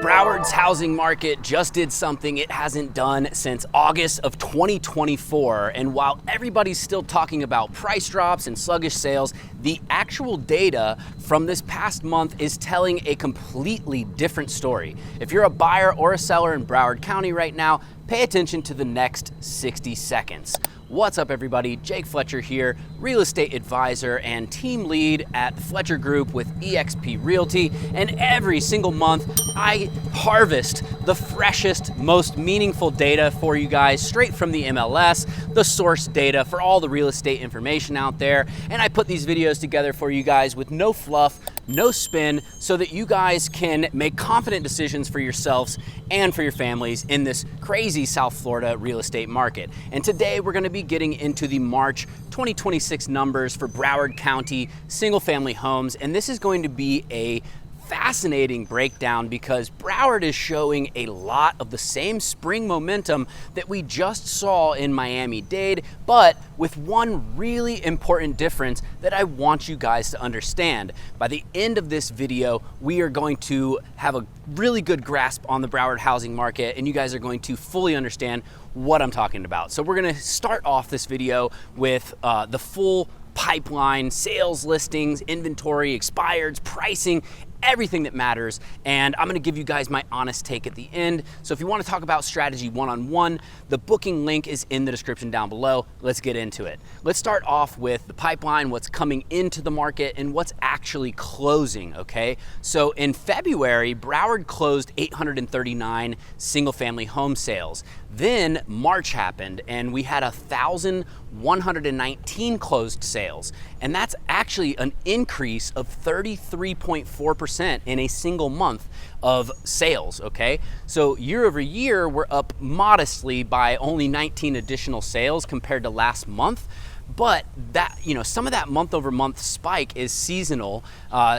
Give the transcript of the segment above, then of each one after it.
Broward's housing market just did something it hasn't done since August of 2024. And while everybody's still talking about price drops and sluggish sales, the actual data from this past month is telling a completely different story. If you're a buyer or a seller in Broward County right now, pay attention to the next 60 seconds. What's up, everybody? Jake Fletcher here, real estate advisor and team lead at the Fletcher Group with eXp Realty. And every single month, I harvest the freshest, most meaningful data for you guys straight from the MLS, the source data for all the real estate information out there. And I put these videos together for you guys with no fluff, no spin, so that you guys can make confident decisions for yourselves and for your families in this crazy South Florida real estate market. And today we're going to be getting into the March 2026 numbers for Broward County single family homes. And this is going to be a fascinating breakdown because Broward is showing a lot of the same spring momentum that we just saw in Miami-Dade, but with one really important difference that I want you guys to understand. By the end of this video, we are going to have a really good grasp on the Broward housing market, and you guys are going to fully understand what I'm talking about. So we're going to start off this video with the full pipeline, sales, listings, inventory, expireds, pricing, everything that matters. And I'm gonna give you guys my honest take at the end. So if you wanna talk about strategy one-on-one, the booking link is in the description down below. Let's get into it. Let's start off with the pipeline, what's coming into the market and what's actually closing, okay? So in February, Broward closed 839 single family home sales. Then March happened and we had 1,119 closed sales. And that's actually an increase of 33.4% in a single month of sales, okay? So year over year, we're up modestly by only 19 additional sales compared to last month. But that, some of that month over month spike is seasonal.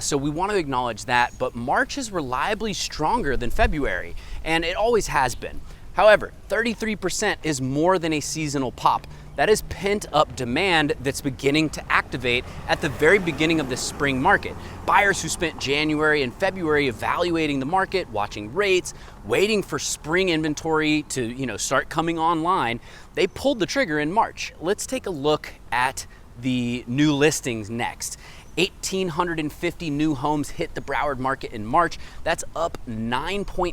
So we want to acknowledge that, but March is reliably stronger than February, and it always has been. However, 33% is more than a seasonal pop. That is pent up demand that's beginning to activate at the very beginning of the spring market. Buyers who spent January and February evaluating the market, watching rates, waiting for spring inventory to start coming online, they pulled the trigger in March. Let's take a look at the new listings next. 1,850 new homes hit the Broward market in March. That's up 9.8%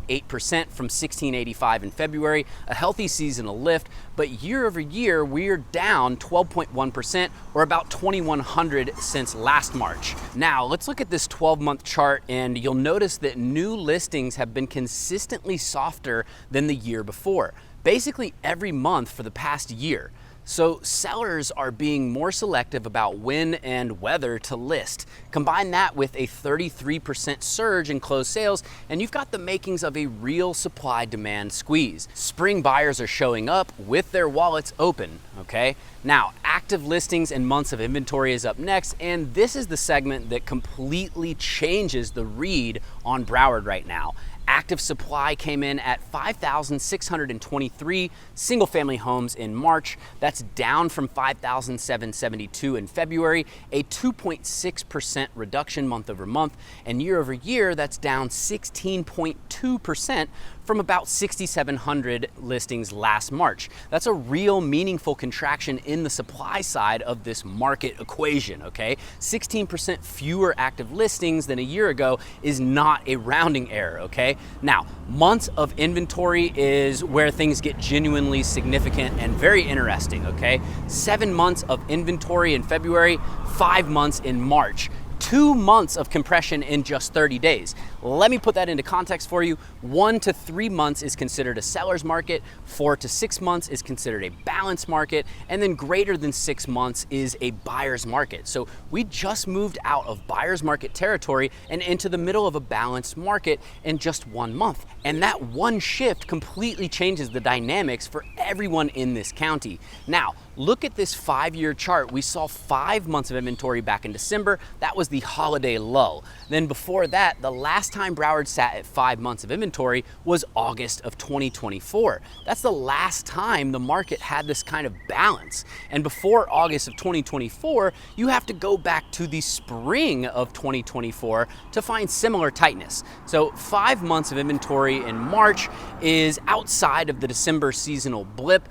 from 1,685 in February, a healthy seasonal lift, but year over year, we're down 12.1% or about 2,100 since last March. Now, let's look at this 12-month chart and you'll notice that new listings have been consistently softer than the year before, basically every month for the past year. So sellers are being more selective about when and whether to list. Combine that with a 33% surge in closed sales, and you've got the makings of a real supply-demand squeeze. Spring buyers are showing up with their wallets open, okay? Now, active listings and months of inventory is up next, and this is the segment that completely changes the read on Broward right now. Active supply came in at 5,623 single family homes in March. That's down from 5,772 in February, a 2.6% reduction month over month. And year over year, that's down 16.2% from about 6,700 listings last March. That's a real meaningful contraction in the supply side of this market equation, okay? 16% fewer active listings than a year ago is not a rounding error, okay? Now, months of inventory is where things get genuinely significant and very interesting, okay? 7 months of inventory in February, 5 months in March. 2 months of compression in just 30 days. Let me put that into context for you. 1 to 3 months is considered a seller's market, 4 to 6 months is considered a balanced market, and then greater than 6 months is a buyer's market. So we just moved out of buyer's market territory and into the middle of a balanced market in just 1 month. And that one shift completely changes the dynamics for everyone in this county. Now, look at this 5-year chart. We saw 5 months of inventory back in December. That was was the holiday lull. Then before that, the last time Broward sat at 5 months of inventory was August of 2024. That's the last time the market had this kind of balance. And before August of 2024, you have to go back to the spring of 2024 to find similar tightness. So 5 months of inventory in March is outside of the December seasonal blip,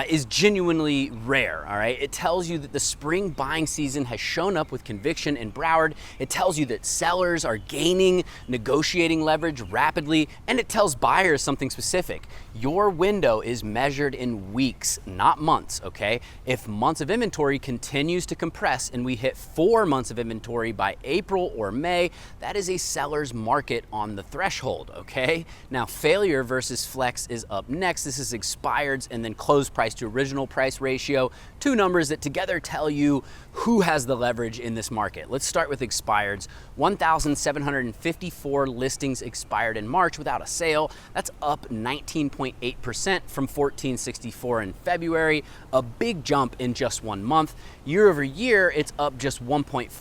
is genuinely rare, all right? It tells you that the spring buying season has shown up with conviction in Broward. It tells you that sellers are gaining negotiating leverage rapidly, and it tells buyers something specific. Your window is measured in weeks, not months, okay? If months of inventory continues to compress and we hit 4 months of inventory by April or May, that is a seller's market on the threshold, okay? Now, failure versus flex is up next. This is expireds and then closed price to original price ratio, two numbers that together tell you who has the leverage in this market. Let's start with expireds. 1,754 listings expired in March without a sale. That's up 19.8% from 1,464 in February, a big jump in just 1 month. Year over year, it's up just 1.4%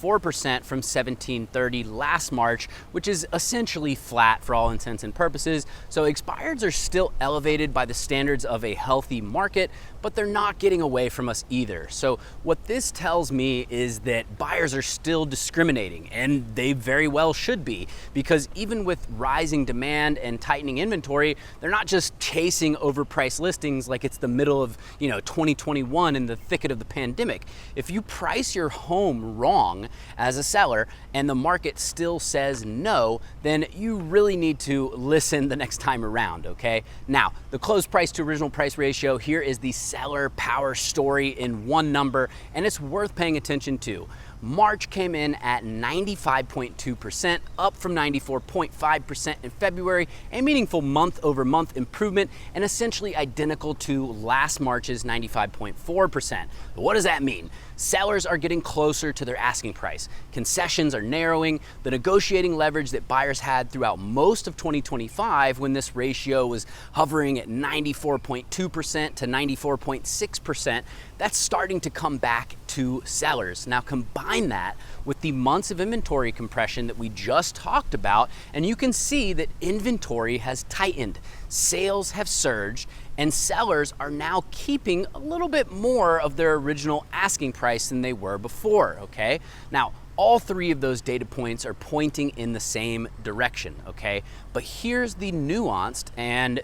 from 1,730 last March, which is essentially flat for all intents and purposes. So expireds are still elevated by the standards of a healthy market, but they're not getting away from us either. So what this tells me is that buyers are still discriminating, and they very well should be, because even with rising demand and tightening inventory, they're not just chasing overpriced listings like it's the middle of 2021 in the thicket of the pandemic. If you price your home wrong as a seller and the market still says no, then you really need to listen the next time around, okay? Now, the closed price to original price ratio, here is the seller power story in one number, and it's worth paying attention to. March came in at 95.2%, up from 94.5% in February, a meaningful month-over-month improvement, and essentially identical to last March's 95.4%. But what does that mean? Sellers are getting closer to their asking price. Concessions are narrowing. The negotiating leverage that buyers had throughout most of 2025, when this ratio was hovering at 94.2% to 94.6%, that's starting to come back to sellers. Now combine that with the months of inventory compression that we just talked about, and you can see that inventory has tightened. Sales have surged, and sellers are now keeping a little bit more of their original asking price than they were before, okay? Now, all three of those data points are pointing in the same direction, okay? But here's the nuanced and,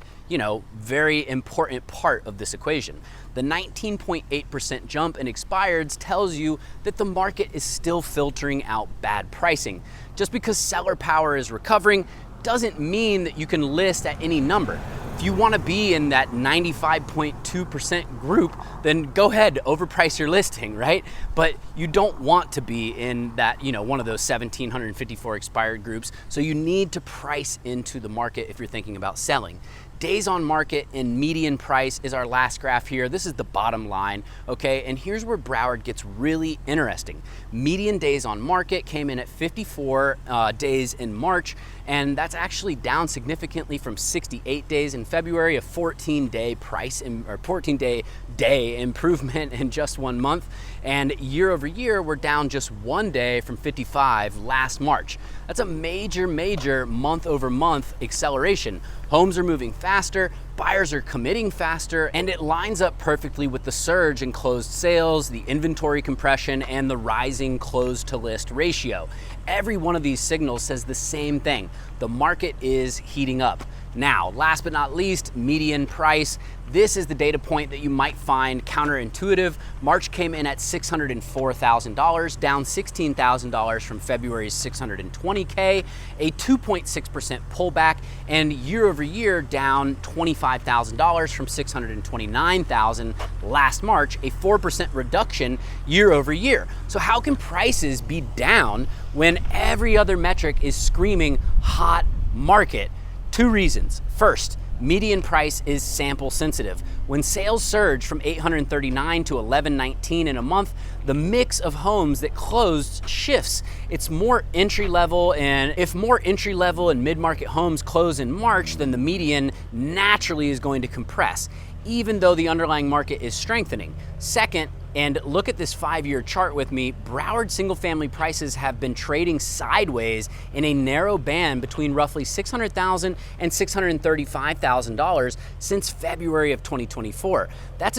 very important part of this equation. The 19.8% jump in expireds tells you that the market is still filtering out bad pricing. Just because seller power is recovering doesn't mean that you can list at any number. If you want to be in that 95.2% group, then go ahead, overprice your listing, right? But you don't want to be in that, one of those 1,754 expired groups. So you need to price into the market if you're thinking about selling. Days on market and median price is our last graph here. This is the bottom line, okay? And here's where Broward gets really interesting. Median days on market came in at 54 days in March, and that's actually down significantly from 68 days in February, a 14-day day improvement in just 1 month. And year over year, we're down just 1 day from 55 last March. That's a major month over month acceleration. Homes are moving faster, buyers are committing faster, and it lines up perfectly with the surge in closed sales, the inventory compression, and the rising closed to list ratio. Every one of these signals says the same thing. The market is heating up. Now, last but not least, median price. This is the data point that you might find counterintuitive. March came in at $604,000, down $16,000 from February's $620K, a 2.6% pullback, and year over year down $25,000 from $629,000 last March, a 4% reduction year over year. So how can prices be down when every other metric is screaming hot market? Two reasons. First, median price is sample sensitive. When sales surge from 839 to 1119 in a month, the mix of homes that closed shifts. It's more entry level, and if more entry level and mid-market homes close in March, then the median naturally is going to compress. even though the underlying market is strengthening. Second, and look at this 5-year chart with me, Broward single-family prices have been trading sideways in a narrow band between roughly $600,000 and $635,000 since February of 2024. That's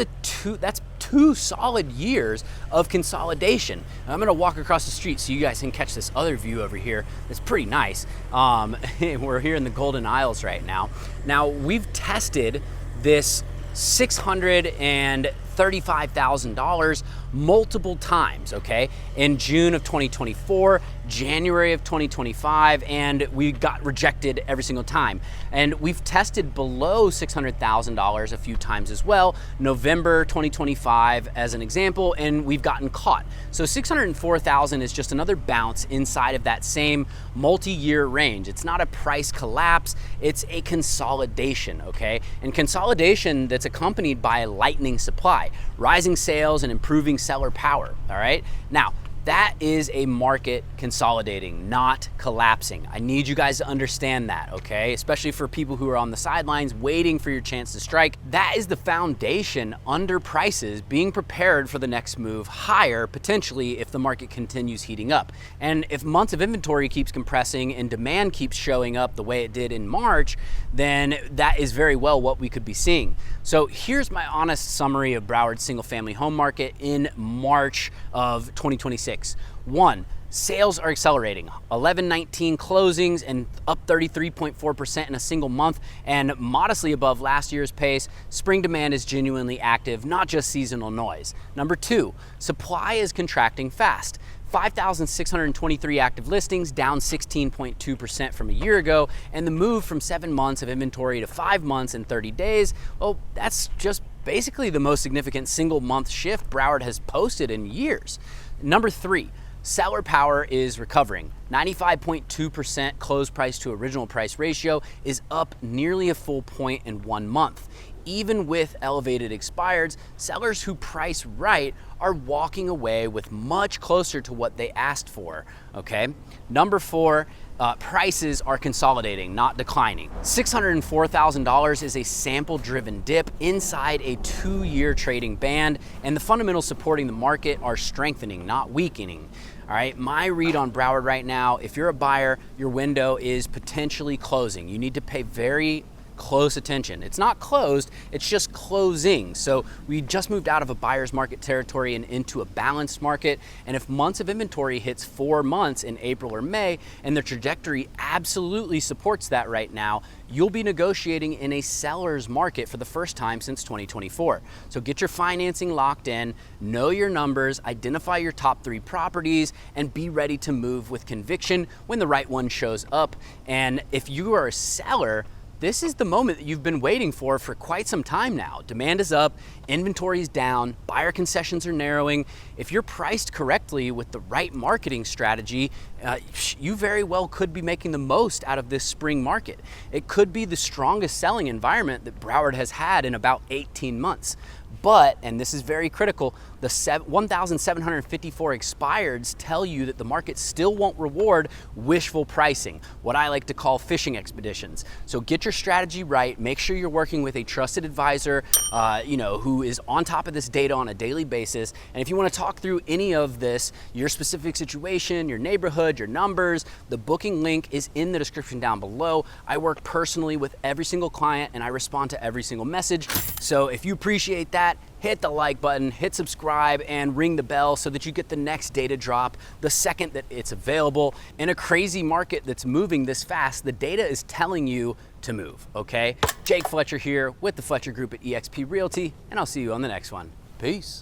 two solid years of consolidation. I'm gonna walk across the street so you guys can catch this other view over here. It's pretty nice. We're here in the Golden Isles right now. Now, we've tested this $635,000 multiple times, okay? In June of 2024, January of 2025, and we got rejected every single time. And we've tested below $600,000 a few times as well, November 2025 as an example, and we've gotten caught. So 604,000 is just another bounce inside of that same multi-year range. It's not a price collapse, it's a consolidation, okay? And consolidation that's accompanied by a lightening supply, rising sales and improving seller power, all right? Now, that is a market consolidating, not collapsing. I need you guys to understand that, okay? Especially for people who are on the sidelines waiting for your chance to strike. That is the foundation under prices being prepared for the next move higher, potentially if the market continues heating up. And if months of inventory keeps compressing and demand keeps showing up the way it did in March, then that is very well what we could be seeing. So here's my honest summary of Broward's single family home market in March of 2026. One, sales are accelerating. 1119 closings and up 33.4% in a single month and modestly above last year's pace. Spring demand is genuinely active, not just seasonal noise. Number two, supply is contracting fast. 5,623 active listings, down 16.2% from a year ago, and the move from 7 months of inventory to 5 months and 30 days, well, that's just basically the most significant single month shift Broward has posted in years. Number three, seller power is recovering. 95.2% close price to original price ratio is up nearly a full point in 1 month. Even with elevated expireds, sellers who price right are walking away with much closer to what they asked for, okay? Number four, prices are consolidating, not declining. $604,000 is a sample-driven dip inside a 2-year trading band, and the fundamentals supporting the market are strengthening, not weakening. All right, my read on Broward right now, if you're a buyer, your window is potentially closing. You need to pay very close attention. It's not closed, it's just closing. So we just moved out of a buyer's market territory and into a balanced market. And if months of inventory hits 4 months in April or May, and the trajectory absolutely supports that right now, you'll be negotiating in a seller's market for the first time since 2024. So get your financing locked in, know your numbers, identify your top 3 properties, and be ready to move with conviction when the right one shows up. And if you are a seller, this is the moment that you've been waiting for quite some time now. Demand is up, inventory is down, buyer concessions are narrowing. If you're priced correctly with the right marketing strategy, you very well could be making the most out of this spring market. It could be the strongest selling environment that Broward has had in about 18 months. But, and this is very critical, the 1,754 expireds tell you that the market still won't reward wishful pricing, what I like to call fishing expeditions. So get your strategy right, make sure you're working with a trusted advisor, who is on top of this data on a daily basis. And if you want to talk through any of this, your specific situation, your neighborhood, your numbers, the booking link is in the description down below. I work personally with every single client and I respond to every single message. So if you appreciate that, hit the like button, hit subscribe, and ring the bell so that you get the next data drop the second that it's available. In a crazy market that's moving this fast, the data is telling you to move, okay? Jake Fletcher here with the Fletcher Group at eXp Realty, and I'll see you on the next one. Peace.